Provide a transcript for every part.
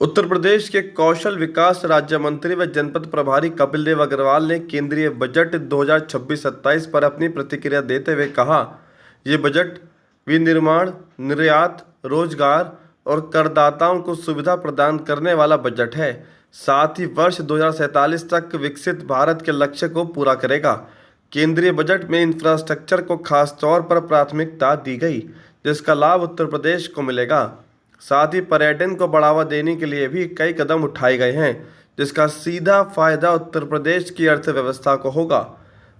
उत्तर प्रदेश के कौशल विकास राज्य मंत्री व जनपद प्रभारी कपिल देव अग्रवाल ने केंद्रीय बजट 2026-27 पर अपनी प्रतिक्रिया देते हुए कहा, ये बजट विनिर्माण, निर्यात, रोजगार और करदाताओं को सुविधा प्रदान करने वाला बजट है। साथ ही वर्ष 2047 तक विकसित भारत के लक्ष्य को पूरा करेगा। केंद्रीय बजट में इंफ्रास्ट्रक्चर को खास तौर पर प्राथमिकता दी गई, जिसका लाभ उत्तर प्रदेश को मिलेगा। साथ ही पर्यटन को बढ़ावा देने के लिए भी कई कदम उठाए गए हैं, जिसका सीधा फायदा उत्तर प्रदेश की अर्थव्यवस्था को होगा।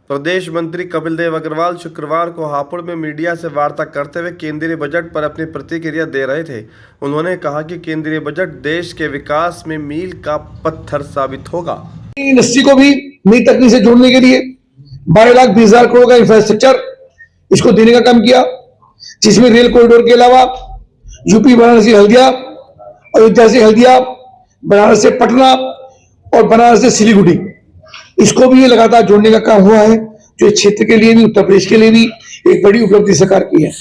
प्रदेश मंत्री कपिल देव अग्रवाल शुक्रवार को हापुड़ में मीडिया से वार्ता करते हुए केंद्रीय बजट पर अपनी प्रतिक्रिया दे रहे थे। उन्होंने कहा कि केंद्रीय बजट देश के विकास में मील का पत्थर साबित होगा। इंडस्ट्री को भी नई तकनीक से जोड़ने के लिए 12,20,000 करोड़ का इंफ्रास्ट्रक्चर इसको देने का काम किया, जिसमें रेल कॉरिडोर के अलावा यूपी वाराणसी हल्दिया, अयोध्या से हल्दिया, बनारस से पटना और बनारस से सिलीगुड़ी, इसको भी ये लगातार जोड़ने का काम हुआ है, जो इस क्षेत्र के लिए भी, उत्तर प्रदेश के लिए भी एक बड़ी उपलब्धि सरकार की है।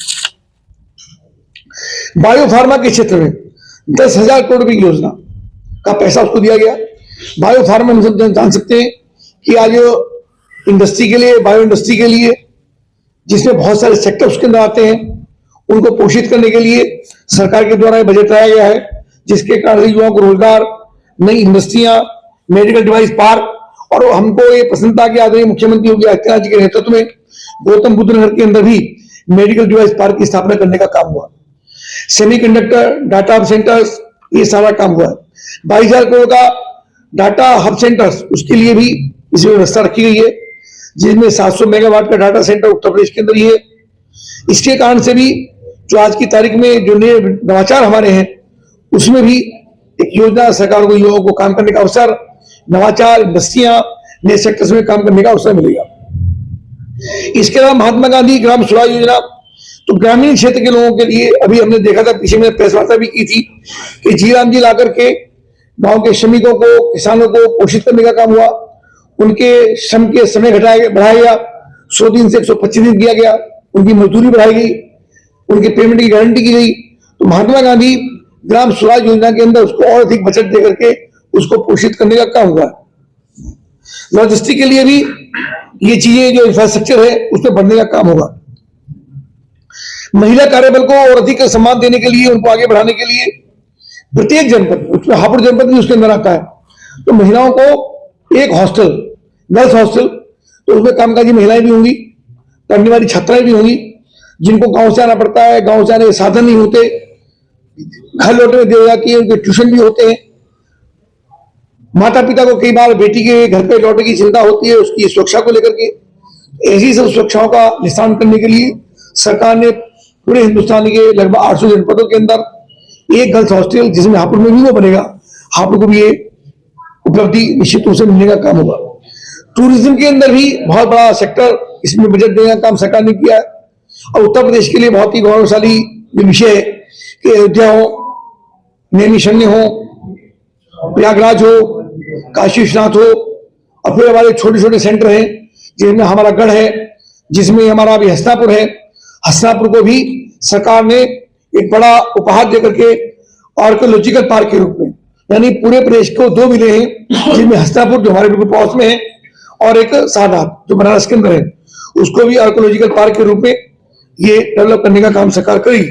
बायो फार्मा के क्षेत्र में 10,000 करोड़ रुपए की योजना का पैसा उसको दिया गया। बायो फार्मा हम सब जान सकते हैं कि आज इंडस्ट्री के लिए, बायो इंडस्ट्री के लिए, जिसमें बहुत सारे सेक्टर उसके अंदर आते हैं, उनको पोषित करने के लिए सरकार के द्वारा बजट लाया गया है, जिसके कारण युवाओं को रोजगार, नई इंडस्ट्रियां, मेडिकल डिवाइस पार्क, और हमको ये पसंद था कि आदरणीय मुख्यमंत्री योगी आदित्यनाथ जी के नेतृत्व में गौतम बुद्ध नगर के अंदर भी मेडिकल डिवाइस पार्क की स्थापना करने का काम हुआ। सेमीकंडक्टर डाटा सेंटर्स, ये सारा काम हुआ है। 22,000 करोड़ का डाटा हब सेंटर्स, उसके लिए भी इसमें व्यवस्था रखी गई है, जिसमें 700 मेगावाट का डाटा सेंटर उत्तर प्रदेश के अंदर ही है। इसके कारण से भी जो आज की तारीख में जो नए नवाचार हमारे हैं, उसमें भी एक योजना सरकार को युवाओं को काम करने का अवसर, नवाचार, इंडस्ट्रियां, नए सेक्टर्स में काम करने का अवसर मिलेगा। इसके अलावा महात्मा गांधी ग्राम स्वराज योजना, तो ग्रामीण क्षेत्र के लोगों के लिए अभी हमने देखा था, पीछे में प्रेस वार्ता भी की थी कि जी राम जी ला करके गांव के श्रमिकों को, किसानों को पोषित करने का काम हुआ। उनके श्रम के समय बढ़ाया गया, 100 दिन से 125 दिन किया गया, उनकी मजदूरी बढ़ाई गई, उनके पेमेंट की गारंटी की गई। तो महात्मा गांधी ग्राम स्वराज योजना के अंदर उसको और अधिक बचत दे करके उसको पोषित करने का काम हुआ। लॉजिस्टिक के लिए भी ये चीजें, जो इंफ्रास्ट्रक्चर है, उसमें बढ़ने का काम होगा। महिला कार्यबल को और अधिक सम्मान देने के लिए, उनको आगे बढ़ाने के लिए प्रत्येक जनपद, उसमें हापुड़ जनपद भी उसके अंदर आता है, तो महिलाओं को एक हॉस्टल, गर्ल्स हॉस्टल, तो उसमें कामकाजी महिलाएं भी होंगी, पढ़ने वाली छात्राएं भी होंगी, जिनको गांव से आना पड़ता है, गांव से आने के साधन नहीं होते, घर लौटने में देर हो जाती है, उनके ट्यूशन भी होते हैं। माता पिता को कई बार बेटी के घर पे लौटने की चिंता होती है, उसकी सुरक्षा को लेकर के। ऐसी सब सुरक्षाओं का निशान करने के लिए सरकार ने पूरे हिंदुस्तान के लगभग 800 जनपदों के अंदर एक गर्ल्स हॉस्टल, जिसमें हापुड़ में भी वो बनेगा, हापुड़ को भी ये उपलब्धि निश्चित रूप से मिलने का काम होगा। टूरिज्म के अंदर भी बहुत बड़ा सेक्टर, इसमें बजट देने का काम सरकार ने किया है। और उत्तर प्रदेश के लिए बहुत ही गौरवशाली विषय है कि अयोध्या हो, नैमिषारण्य हो, प्रयागराज हो, काशी विश्वनाथ हो, और फिर हमारे छोटे छोटे सेंटर हैं, जिसमें हमारा गढ़ है, जिसमें हमारा अभी हस्तिनापुर है। हस्तिनापुर को भी सरकार ने एक बड़ा उपहार देकर के आर्कियोलॉजिकल पार्क के रूप में, यानी पूरे प्रदेश को 2 मिले हैं, जिसमें हस्तिनापुर जो हमारे बिल्कुल पास में है, और एक सारनाथ जो बनारस के अंदर है, उसको भी आर्कियोलॉजिकल पार्क के रूप में ये डेवलप करने का काम सरकार करेगी।